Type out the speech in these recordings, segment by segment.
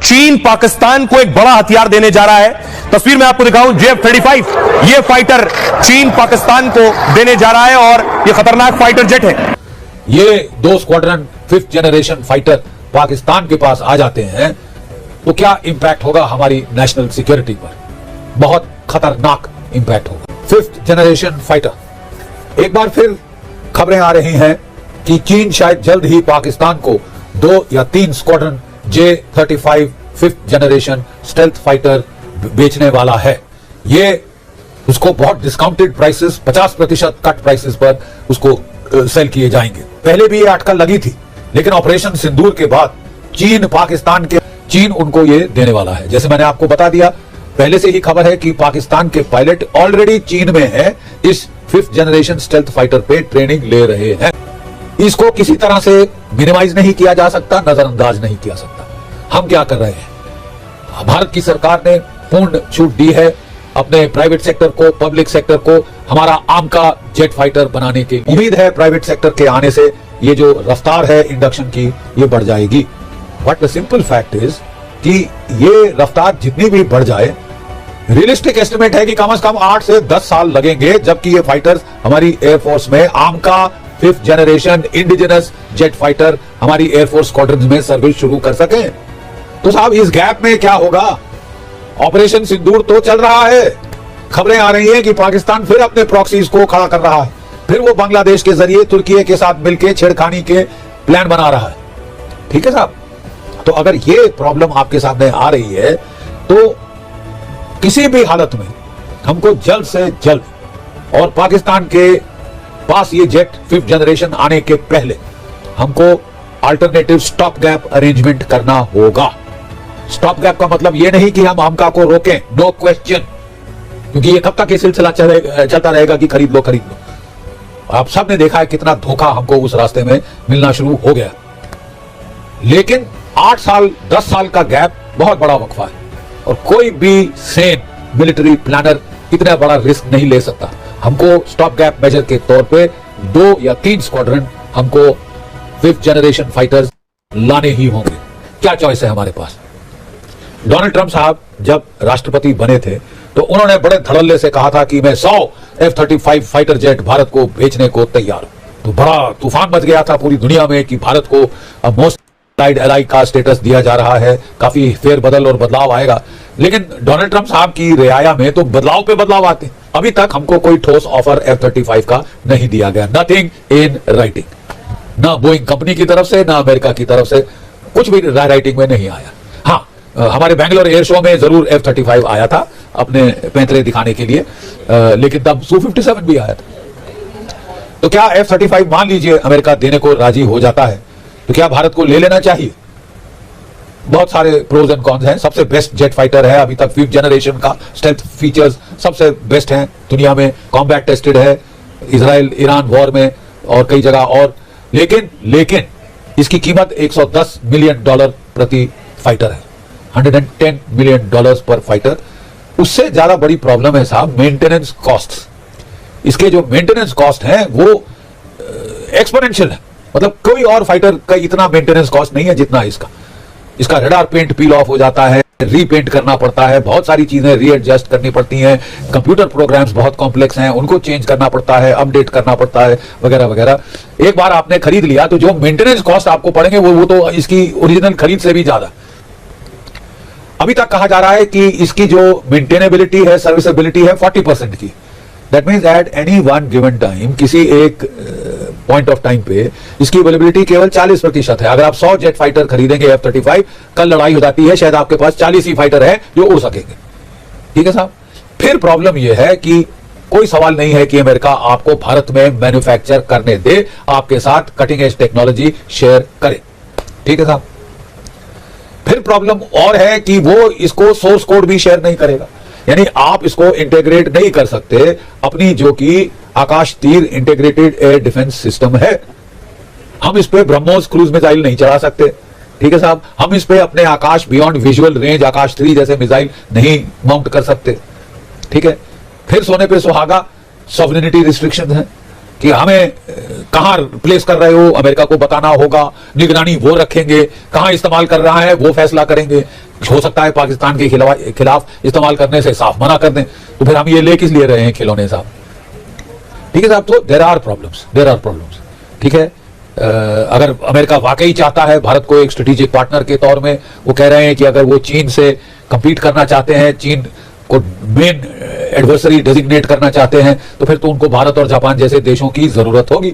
चीन पाकिस्तान को एक बड़ा हथियार देने जा रहा है। तस्वीर में आपको दिखाऊं, JF-35 ये फाइटर चीन पाकिस्तान को देने जा रहा है और ये खतरनाक फाइटर जेट है। ये 2 squadron 5th generation fighter Pakistan के पास आ जाते हैं तो क्या इंपैक्ट होगा हमारी नेशनल सिक्योरिटी पर? बहुत खतरनाक इंपैक्ट होगा। 5th जनरेशन फाइटर, एक बार फिर खबरें आ रही हैं कि चीन शायद जल्द ही पाकिस्तान को 2 या 3 squadron J-35 5th generation stealth fighter बेचने वाला है। ये उसको बहुत डिस्काउंटेड प्राइसेस, 50% कट प्राइसेस पर उसको सेल किए जाएंगे। पहले भी ये अटकल लगी थी, लेकिन ऑपरेशन सिंदूर के बाद चीन उनको ये देने वाला है। जैसे मैंने आपको बता दिया, पहले से ही खबर है कि पाकिस्तान के पायलट ऑलरेडी चीन में है, इस 5th जनरेशन स्टेल्थ फाइटर पे ट्रेनिंग ले रहे हैं। इसको किसी तरह से मिनिमाइज नहीं किया जा सकता, नजरअंदाज नहीं किया सकता। हम क्या कर रहे हैं? भारत की सरकार ने पूर्ण छूट दी है अपने प्राइवेट सेक्टर को, पब्लिक सेक्टर को हमारा आम का जेट फाइटर बनाने की। उम्मीद है प्राइवेट सेक्टर के आने से ये जो रफ्तार है इंडक्शन की, ये बढ़ जाएगी। But the simple fact is कि ये रफ्तार जितनी भी बढ़ जाए, रियलिस्टिक एस्टिमेट है कि कम से कम 8 से 10 साल लगेंगे जबकि ये फाइटर्स हमारी एयरफोर्स में आम का 5th generation indigenous jet fighter हमारी एयरफोर्स स्क्वाड्रन में सर्विस शुरू कर सके। तो साहब इस गैप में क्या होगा? ऑपरेशन सिंदूर तो चल रहा है, खबरें आ रही हैं कि पाकिस्तान फिर अपने प्रॉक्सीज को खड़ा कर रहा है, फिर वो बांग्लादेश के जरिए तुर्की के साथ मिलकर छेड़खानी के प्लान बना रहा है। ठीक है साहब, तो अगर ये प्रॉब्लम आपके सामने आ रही है तो किसी भी हालत में हमको जल्द से जल्द, और पाकिस्तान के पास ये जेट 5th जनरेशन आने के पहले हमको अल्टरनेटिव स्टॉप गैप अरेंजमेंट करना होगा। स्टॉप गैप का मतलब ये नहीं कि हम आमका को रोकें, नो क्वेश्चन, क्योंकि ये कब तक ये सिलसिला चलता रहेगा कि खरीद लो खरीद लो। आप सब ने देखा है कितना धोखा हमको उस रास्ते में मिलना शुरू हो गया। लेकिन 8 साल 10 साल का गैप बहुत बड़ा वक्फा है और कोई भी सेन मिलिट्री प्लानर इतना बड़ा रिस्क नहीं ले सकता। हमको स्टॉप गैप मेजर के तौर पे 2 या 3 स्क्वाड्रन हमको 5th जनरेशन फाइटर्स लाने ही होंगे। क्या चॉइस है हमारे पास? डोनाल्ड ट्रंप साहब जब राष्ट्रपति बने थे तो उन्होंने बड़े धड़ल्ले से कहा था कि मैं 100 F-35 फाइटर जेट भारत को बेचने को तैयार हूं। तो बड़ा तूफान मच गया था पूरी दुनिया में कि भारत को मोस्ट एलाई का स्टेटस दिया जा रहा है, काफी फेरबदल और बदलाव आएगा। लेकिन डोनाल्ड ट्रंप साहब की रियाया में तो बदलाव पे बदलाव आते हैं। अभी तक हमको कोई ठोस ऑफर F-35 का नहीं दिया गया, नथिंग इन राइटिंग, ना बोइंग कंपनी की तरफ से ना अमेरिका की तरफ से कुछ भी राइटिंग में नहीं आया। हाँ, हमारे बैंगलोर एयर शो में जरूर F-35 आया था अपने पैंतरे दिखाने के लिए, लेकिन तब Su-57 भी आया था। तो क्या F-35 मान लीजिए अमेरिका देने को राजी हो जाता है तो क्या भारत को ले लेना चाहिए? बहुत सारे प्रोज एंड कॉन्स हैं। सबसे बेस्ट जेट फाइटर है अभी तक 5th जनरेशन का, स्टेल्थ फीचर्स सबसे बेस्ट हैं दुनिया में, कॉम्बैट टेस्टेड है इजराइल ईरान वॉर में और कई जगह और। लेकिन इसकी कीमत $110 मिलियन प्रति फाइटर है, $110 मिलियन पर फाइटर। उससे ज्यादा बड़ी प्रॉब्लम है साहब मेंटेनेंस कॉस्ट। इसके जो मेंटेनेंस कॉस्ट है वो एक्सपोनेंशियल है, मतलब कोई और फाइटर का इतना मेंटेनेंस कॉस्ट नहीं है जितना इसका रडार पेंट पील ऑफ हो जाता है, रीपेंट करना पड़ता है, बहुत सारी चीजें रीएडजस्ट करनी पड़ती हैं, कंप्यूटर प्रोग्राम्स बहुत कॉम्प्लेक्स हैं, उनको चेंज करना पड़ता है, अपडेट करना पड़ता है वगैरह वगैरह। एक बार आपने खरीद लिया तो जो मेंटेनेंस कॉस्ट आपको पड़ेंगे वो तो इसकी ओरिजिनल खरीद से भी ज्यादा। अभी तक कहा जा रहा है कि इसकी जो मेंटेनेबिलिटी है, सर्विसेबिलिटी है 40% की। That means at any one given time, किसी एक पॉइंट ऑफ टाइम पे इसकी अवेलेबिलिटी केवल 40% है। अगर आप 100 जेट फाइटर खरीदेंगे F-35, कल लड़ाई हो जाती है, शायद आपके पास 40 ही फाइटर है जो उड़ सकेंगे। ठीक है साहब, फिर प्रॉब्लम यह है कि कोई सवाल नहीं है कि अमेरिका आपको भारत में मैन्युफैक्चर करने दे, आपके साथ कटिंग एज टेक्नोलॉजी शेयर करे। ठीक है साहब, फिर प्रॉब्लम और है कि वो इसको सोर्स कोड भी शेयर नहीं करेगा, यानी आप इसको इंटीग्रेट नहीं कर सकते अपनी जो कि आकाश तीर इंटीग्रेटेड एयर डिफेंस सिस्टम है। हम इस पे ब्रह्मोस क्रूज मिसाइल नहीं चला सकते। ठीक है साहब, हम इस पे अपने आकाश बियॉन्ड विजुअल रेंज आकाश 3 जैसे मिसाइल नहीं माउंट कर सकते। ठीक है, फिर सोने पे सुहागा सॉवरेनिटी रिस्ट्रिक्शन है कि हमें कहां प्लेस कर रहे हो अमेरिका को बताना होगा, निगरानी वो रखेंगे, कहां इस्तेमाल कर रहा है वो फैसला करेंगे। हो सकता है पाकिस्तान के खिलाफ इस्तेमाल करने से साफ मना कर दें, तो फिर हम ये ले किस लिए रहे हैं खिलौने साहब? ठीक है साहब, तो देयर आर प्रॉब्लम्स। ठीक है, अगर अमेरिका वाकई चाहता है भारत को एक स्ट्रेटेजिक पार्टनर के तौर में, वो कह रहे हैं कि अगर वो चीन से कंपीट करना चाहते हैं, चीन को मेन एडवर्सरी डेजिग्नेट करना चाहते हैं, तो फिर तो उनको भारत और जापान जैसे देशों की जरूरत होगी।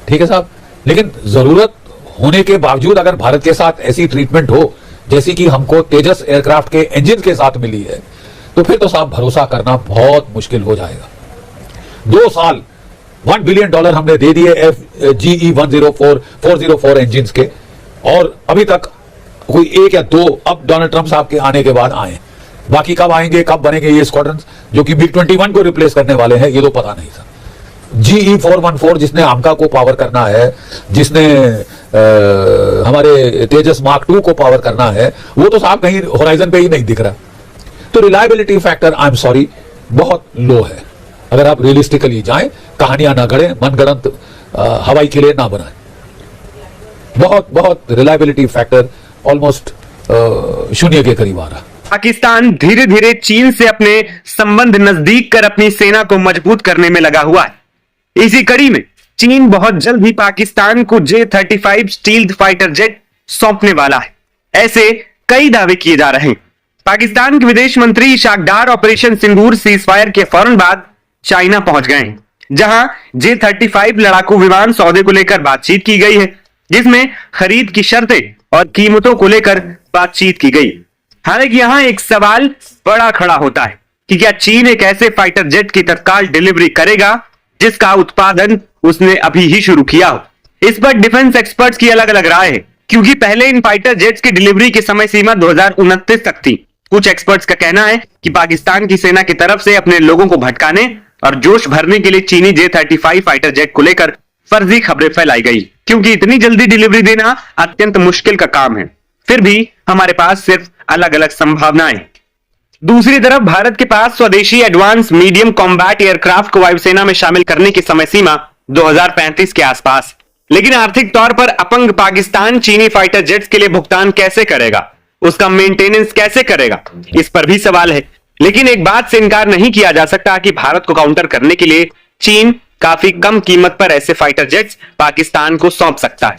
ठीक है साहब, लेकिन जरूरत होने के बावजूद अगर भारत के साथ ऐसी ट्रीटमेंट हो जैसी कि हमको तेजस एयरक्राफ्ट के इंजन के साथ मिली है, तो फिर तो साहब भरोसा करना बहुत मुश्किल हो जाएगा। 2 साल $1 बिलियन हमने दे दिए GE 404 इंजन के, और अभी तक कोई 1 या 2 अब डोनाल्ड ट्रंप साहब के आने के बाद आए। बाकी कब आएंगे, कब बनेंगे ये स्क्वाड्रन जो कि MiG-21 को रिप्लेस करने वाले हैं, ये तो पता नहीं सर। GE 414 जिसने आमका को पावर करना है, जिसने हमारे तेजस मार्क 2 को पावर करना है, वो तो साहब कहीं होराइजन पे ही नहीं दिख रहा। तो reliability factor I am sorry बहुत लो है। अगर आप रियलिस्टिकली जाएं, कहानियां ना गढ़ें, मनगढ़ंत हवाई किले ना बनाएं। बहुत रिलायबिलिटी फैक्टर ऑलमोस्ट शून्य के करीब आ रहा। पाकिस्तान धीरे धीरे चीन से अपने संबंध नजदीक कर अपनी सेना को मजबूत करने में लगा हुआ है। इसी कड़ी में चीन बहुत जल्द ही पाकिस्तान को J-35 स्टील्थ फाइटर जेट सौंपने वाला है, ऐसे कई दावे किए जा रहे हैं। पाकिस्तान के विदेश मंत्री इशाक डार ऑपरेशन सिंदूर सीजफायर के फौरन बाद चाइना पहुंच गए हैं, जहां J-35 लड़ाकू विमान सौदे को लेकर बातचीत की गई है, जिसमें खरीद की शर्तें और कीमतों को लेकर बातचीत की गई। हालांकि यहां एक सवाल बड़ा खड़ा होता है कि क्या चीन एक ऐसे फाइटर जेट की तत्काल डिलीवरी करेगा जिसका उत्पादन उसने अभी ही शुरू किया हो। इस पर डिफेंस एक्सपर्ट्स की अलग अलग राय है, क्योंकि पहले इन फाइटर जेट्स की डिलीवरी की समय सीमा 2029 तक थी। कुछ एक्सपर्ट्स का कहना है कि पाकिस्तान की सेना की तरफ से अपने लोगों को भटकाने और जोश भरने के लिए चीनी J-35 फाइटर जेट को लेकर फर्जी खबरें फैलाई गई, क्योंकि इतनी जल्दी डिलीवरी देना अत्यंत मुश्किल का काम है। फिर भी हमारे पास सिर्फ अलग अलग संभावनाएं। दूसरी तरफ भारत के पास स्वदेशी एडवांस मीडियम कॉम्बैट एयरक्राफ्ट को वायुसेना में शामिल करने की समय सीमा 2035 के आसपास। लेकिन आर्थिक तौर पर अपंग पाकिस्तान चीनी फाइटर जेट्स के लिए भुगतान कैसे करेगा, उसका मेंटेनेंस कैसे करेगा, इस पर भी सवाल है। लेकिन एक बात से इनकार नहीं किया जा सकता कि भारत को काउंटर करने के लिए चीन काफी कम कीमत पर ऐसे फाइटर जेट्स पाकिस्तान को सौंप सकता है,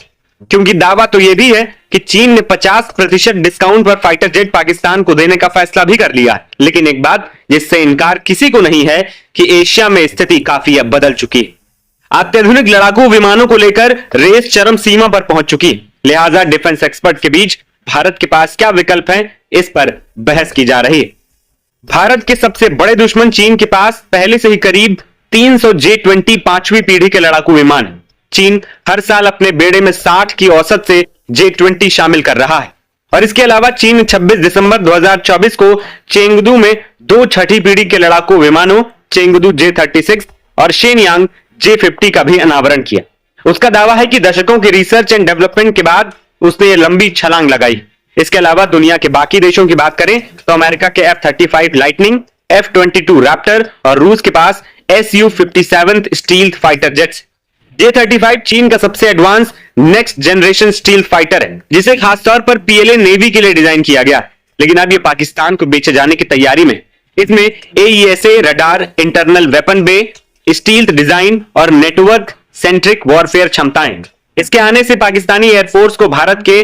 क्योंकि दावा तो यह भी है कि चीन ने 50% डिस्काउंट पर फाइटर जेट पाकिस्तान को देने का फैसला भी कर लिया है। लेकिन एक बात जिससे इनकार किसी को नहीं है कि एशिया में स्थिति काफी अब बदल चुकी है। अत्याधुनिक लड़ाकू विमानों को लेकर रेस चरम सीमा पर पहुंच चुकी है। लिहाजा डिफेंस एक्सपर्ट के बीच भारत के पास क्या विकल्प हैं, इस पर बहस की जा रही है। भारत के सबसे बड़े दुश्मन चीन के पास पहले से ही करीब 300 J-20 5वीं पीढ़ी के लड़ाकू विमान है। चीन हर साल अपने बेड़े में 60 की औसत से J-20 शामिल कर रहा है, और इसके अलावा चीन 26 दिसंबर 2024 को चेंगदू में 2 छठी पीढ़ी के लड़ाकू विमानों चेंगदू J-36 और शेनयांग J-50 का भी अनावरण किया। उसका दावा है कि दशकों की रिसर्च एंड डेवलपमेंट के बाद उसने ये लंबी छलांग लगाई। इसके अलावा दुनिया के बाकी देशों की बात करें तो अमेरिका के F-35 लाइटनिंग, F-22 रैप्टर और रूस के पास Su-57 stealth fighter jets. J-35 चीन का सबसे advance next generation stealth fighter है, जिसे खासतौर पर PLA नेवी के लिए डिजाइन किया गया, लेकिन अब ये पाकिस्तान को बेचे जाने की तैयारी में। इसमें AESA रडार, इंटरनल वेपन बे, स्टील्थ डिजाइन और नेटवर्क सेंट्रिक वॉरफेयर क्षमताएं। इसके आने से पाकिस्तानी एयरफोर्स को भारत के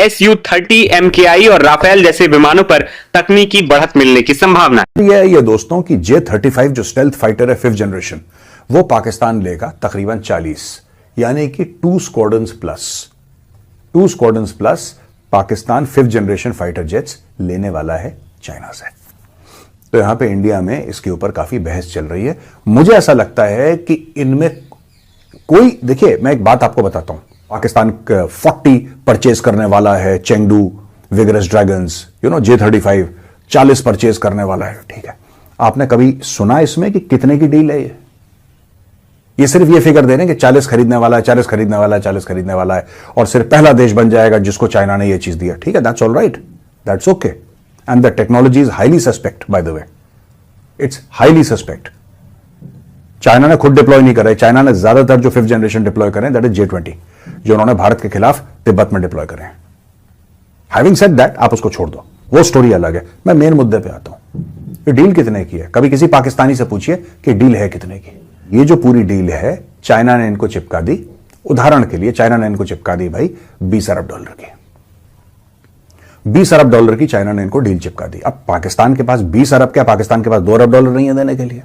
Su-30 MKI और राफेल जैसे विमानों पर तकनीकी बढ़त मिलने की संभावना है। ये दोस्तों की J-35 जो स्टेल्थ फाइटर है 5th जनरेशन, वो पाकिस्तान लेगा तकरीबन 40, यानी कि 2 squadrons plus Pakistan 5th generation fighter jets लेने वाला है चाइना से। तो यहां पे इंडिया में इसके ऊपर काफी बहस चल रही है। मुझे ऐसा लगता है कि इनमें कोई, देखिए मैं एक बात आपको बताता हूं, पाकिस्तान 40 परचेज करने वाला है, Chengdu vigorous dragons, J-35 40 purchase करने वाला है, ठीक है। आपने कभी सुना इसमें कि कितने की डील है ये सिर्फ ये फिगर दे रहे हैं कि 40 खरीदने वाला है, 40 खरीदने वाला है, 40 खरीदने वाला है, और सिर्फ पहला देश बन जाएगा जिसको चाइना ने ये चीज दिया, ठीक है। That's all right, that's okay, and the technology is highly suspect, by the way, it's highly suspect. China ने खुद डिप्लॉय नहीं करे, चाइना ने ज्यादातर जो 5th जनरेशन डिप्लॉय करें दैट इज J-20, जो उन्होंने भारत के खिलाफ तिब्बत में डिप्लॉय करें। हैविंग सेड दैट, आप उसको छोड़ दो, वो स्टोरी अलग है। मैं मेन मुद्दे पे आता हूं। ये डील कितने की है? कभी किसी पाकिस्तानी से पूछिए कि डील है कितने की। ये जो पूरी डील है चाइना ने इनको चिपका दी। उदाहरण के लिए चाइना ने इनको चिपका दी भाई 20 अरब डॉलर की। 20 अरब डॉलर की चाइना ने इनको डील चिपका दी। अब पाकिस्तान के पास 20 अरब क्या, पाकिस्तान के पास 2 अरब डॉलर नहीं है देने के लिए।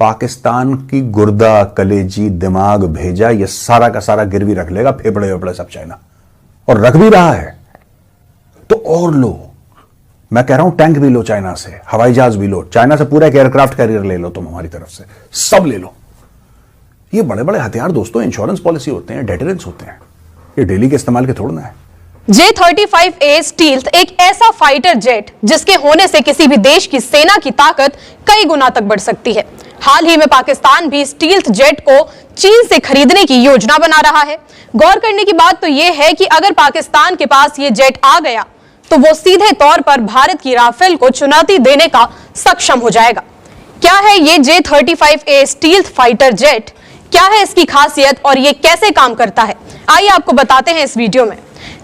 पाकिस्तान की गुर्दा, कलेजी, दिमाग, भेजा, ये सारा का सारा गिरवी रख लेगा, फेफड़े वेफड़े सब चाइना, और रख भी रहा है। तो और लो, मैं कह रहा हूं टैंक भी लो चाइना से, हवाई जहाज भी लो चाइना से, पूरा एक एयरक्राफ्ट कैरियर ले लो तुम हमारी तरफ से, सब ले लो। ये बड़े बड़े हथियार दोस्तों इंश्योरेंस पॉलिसी होते हैं, डेटरेंस होते हैं, ये डेली के इस्तेमाल के थोड़ा ना है। J-35A स्टील्थ एक ऐसा फाइटर जेट जिसके होने से किसी भी देश की सेना की ताकत कई गुना तक बढ़ सकती है। हाल ही में पाकिस्तान भी स्टील्थ जेट को चीन से खरीदने की योजना बना रहा है। गौर करने की बात तो यह है कि अगर पाकिस्तान के पास ये जेट आ गया तो वो सीधे तौर पर भारत की राफेल को चुनौती देने का सक्षम हो जाएगा। क्या है ये J-35A स्टील्थ फाइटर जेट, क्या है इसकी खासियत और ये कैसे काम करता है, आइए आपको बताते हैं इस वीडियो में।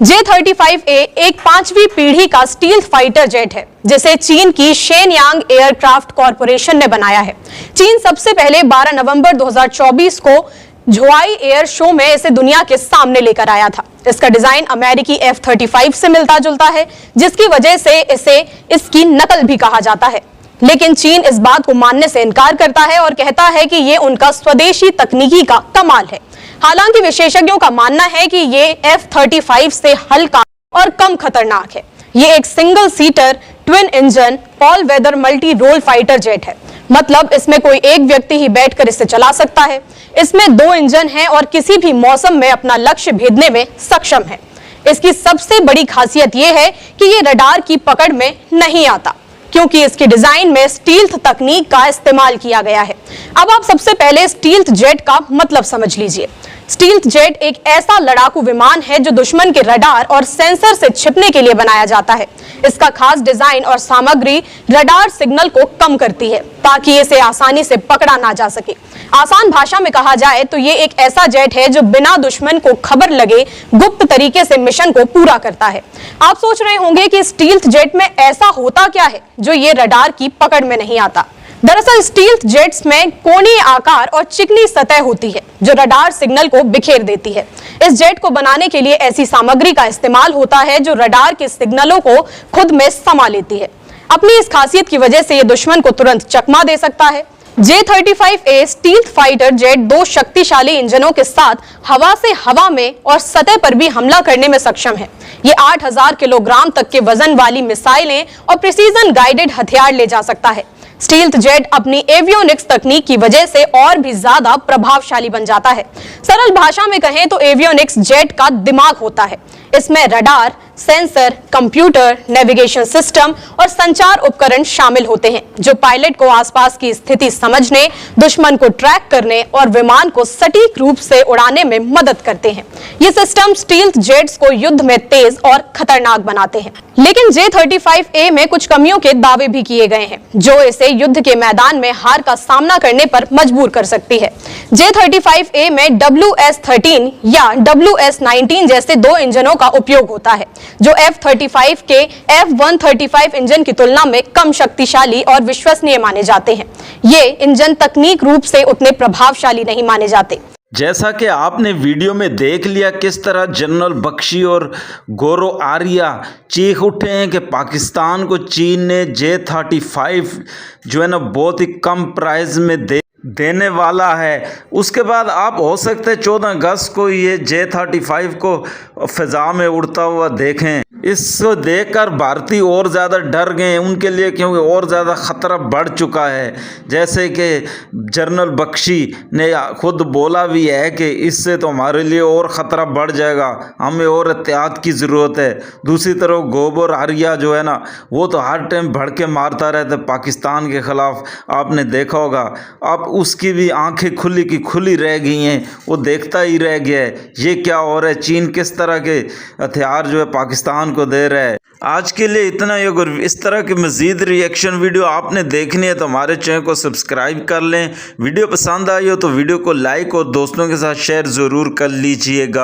J-35A एक 5वीं पीढ़ी का स्टील्थ फाइटर जेट है जिसे चीन की शेनयांग एयरक्राफ्ट कॉरपोरेशन ने बनाया है। चीन सबसे पहले 12 नवंबर 2024 को झुआई एयर शो में इसे दुनिया के सामने लेकर आया था। इसका डिजाइन अमेरिकी F-35 से मिलता जुलता है, जिसकी वजह से इसे इसकी नकल भी कहा जाता है। लेकिन चीन इस बात को मानने से इनकार करता है और कहता है कि ये उनका स्वदेशी तकनीकी का कमाल है। हालांकि विशेषज्ञों का मानना है कि ये F-35 से हल्का और कम खतरनाक है। ये एक single seater twin engine all weather multi role fighter jet है, मतलब इसमें कोई एक व्यक्ति ही बैठकर इसे चला सकता है। इसमें 2 इंजन हैं और किसी भी मौसम में अपना लक्ष्य भेदने में सक्षम है। इसकी सबसे बड़ी खासियत यह है कि ये रडार की पकड़ में नहीं आता, क्योंकि इसके डिजाइन में स्टील्थ तकनीक का इस्तेमाल किया गया है। अब आप सबसे पहले स्टील्थ जेट का मतलब समझ लीजिए। स्टील्थ जेट एक ऐसा लड़ाकू विमान है जो दुश्मन के रडार और सेंसर से छिपने के लिए बनाया जाता है। इसका खास डिजाइन और सामग्री रडार सिग्नल को कम करती है ताकि इसे आसानी से पकड़ा ना जा सके। आसान भाषा में कहा जाए तो ये एक ऐसा जेट है जो बिना दुश्मन को खबर लगे गुप्त तरीके से मिशन को पूरा करता है। आप सोच रहे होंगे कि स्टील्थ जेट में ऐसा होता क्या है जो ये रडार की पकड़ में नहीं आता। दरअसल स्टील्थ जेट्स में कोणीय आकार और चिकनी सतह होती है जो रडार सिग्नल को बिखेर देती है। इस जेट को बनाने के लिए ऐसी सामग्री का इस्तेमाल होता है जो रडार के सिग्नलों को खुद में समा लेती है। अपनी इस खासियत की वजह से ये दुश्मन को तुरंत चकमा दे सकता है। J-35A स्टील्थ फाइटर जेट 2 शक्तिशाली इंजनों के साथ हवा से हवा में और सतह पर भी हमला करने में सक्षम है। ये 8000 किलोग्राम तक के वजन वाली मिसाइलें और प्रिसीजन गाइडेड हथियार ले जा सकता है। स्टील्थ जेट अपनी एवियोनिक्स तकनीक की वजह से और भी ज्यादा प्रभावशाली बन जाता है। सरल भाषा में कहें तो एवियोनिक्स जेट का दिमाग होता है। इसमें radar, sensor, computer, navigation system और संचार उपकरण शामिल होते हैं जो पायलट को आसपास की स्थिति समझने, दुश्मन को ट्रैक करने और विमान को सटीक रूप से उड़ाने में मदद करते हैं। ये सिस्टम स्टील्थ जेट्स को युद्ध में तेज और खतरनाक बनाते हैं। लेकिन J-35A में कुछ कमियों के दावे भी किए गए हैं जो इसे युद्ध के मैदान में हार का सामना करने पर मजबूर कर सकती है। J-35A में WS-13 या WS-19 जैसे 2 इंजनों का उपयोग होता है जो F-35 के F-135 इंजन की तुलना में कम शक्तिशाली और विश्वसनीय माने जाते हैं। ये इंजन तकनीक रूप से उतने प्रभावशाली नहीं माने जाते। जैसा कि आपने वीडियो में देख लिया किस तरह जनरल बख्शी और गौरव आर्या चीख उठे हैं कि पाकिस्तान को चीन ने J-35 जो है ना बहुत ही कम प्राइस में देने वाला है। उसके बाद आप हो सकते हैं 14 अगस्त को ये J-35 को फिजा में उड़ता हुआ देखें। इसको देखकर भारतीय और ज़्यादा डर गए उनके लिए, क्योंकि और ज़्यादा ख़तरा बढ़ चुका है। जैसे कि जनरल बख्शी ने खुद बोला भी है कि इससे तो हमारे लिए और ख़तरा बढ़ जाएगा, हमें और एहतियात की ज़रूरत है। दूसरी तरफ गोबर आर्या जो है ना वो तो हर टाइम भड़के मारता रहता है पाकिस्तान के ख़िलाफ़, आपने देखा होगा। अब उसकी भी आंखें खुली की खुली रह गई हैं, वो देखता ही रह गया है ये क्या हो रहा है, चीन किस तरह के हथियार जो है पाकिस्तान को दे रहा है। आज के लिए इतना ही। अगर इस तरह की मज़ीद रिएक्शन वीडियो आपने देखनी है तो हमारे चैनल को सब्सक्राइब कर लें। वीडियो पसंद आई हो तो वीडियो को लाइक और दोस्तों के साथ शेयर ज़रूर कर लीजिएगा।